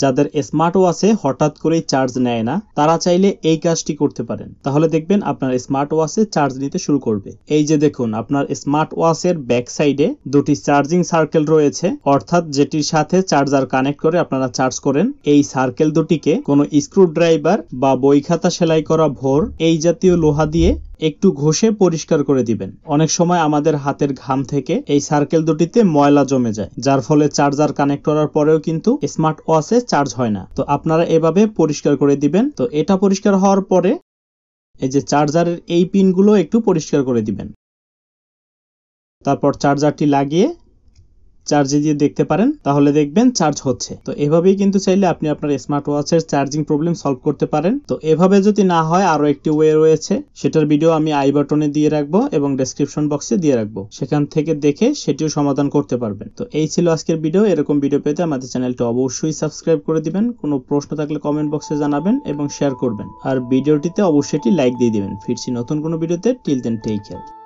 যাদের স্মার্ট ওয়াচে হঠাৎ করেই চার্জ নেয় না তারা চাইলে এই কাজটি করতে পারেন। তাহলে দেখবেন আপনার স্মার্ট ওয়াচে চার্জ নিতে শুরু করবে। এই যে দেখুন, আপনার স্মার্ট ওয়াচের ব্যাক সাইডে দুটি চার্জিং সার্কেল রয়েছে, অর্থাৎ যেটির সাথে চার্জার কানেক্ট করে আপনারা চার্জ করেন। এই সার্কেল দুটিকে কোনো স্ক্রু ড্রাইভার বা বই খাতা সেলাই করা ভোর এই জাতীয় লোহা দিয়ে একটু ঘষে পরিষ্কার করে দিবেন। অনেক সময় আমাদের হাতের ঘাম থেকে এই সার্কেল দুটিতে ময়লা জমে যায়, যার ফলে চার্জার কানেক্ট করার পরেও কিন্তু স্মার্ট ওয়াচে চার্জ হয় না। তো আপনারা এভাবে পরিষ্কার করে দিবেন। তো এটা পরিষ্কার হওয়ার পরে এই যে চার্জারের এই পিনগুলো একটু পরিষ্কার করে দিবেন। তারপর চার্জারটি লাগিয়ে চার্জে দিয়ে দেখতে পারেন, তাহলে দেখবেন চার্জ হচ্ছে। তো এভাবেই কিন্তু চাইলে আপনি আপনার স্মার্ট ওয়াচের চার্জিং প্রবলেম সলভ করতে পারেন। তো এভাবে যদি না হয় আরো একটি ওয়ে রয়েছে, সেটার ভিডিও আমি আই বাটনে দিয়ে রাখবো এবং ডেসক্রিপশন বক্সে দিয়ে রাখবো, সেখান থেকে দেখে সেটিও সমাধান করতে পারবেন। তো এই ছিল আজকের ভিডিও। এরকম ভিডিও পেতে আমাদের চ্যানেলটা অবশ্যই সাবস্ক্রাইব করে দিবেন। কোনো প্রশ্ন থাকলে কমেন্ট বক্সে জানাবেন এবং শেয়ার করবেন, আর ভিডিওটিতে অবশ্যই একটি লাইক দিয়ে দিবেন। ফিরছি নতুন কোনো ভিডিওতে। Till then take care.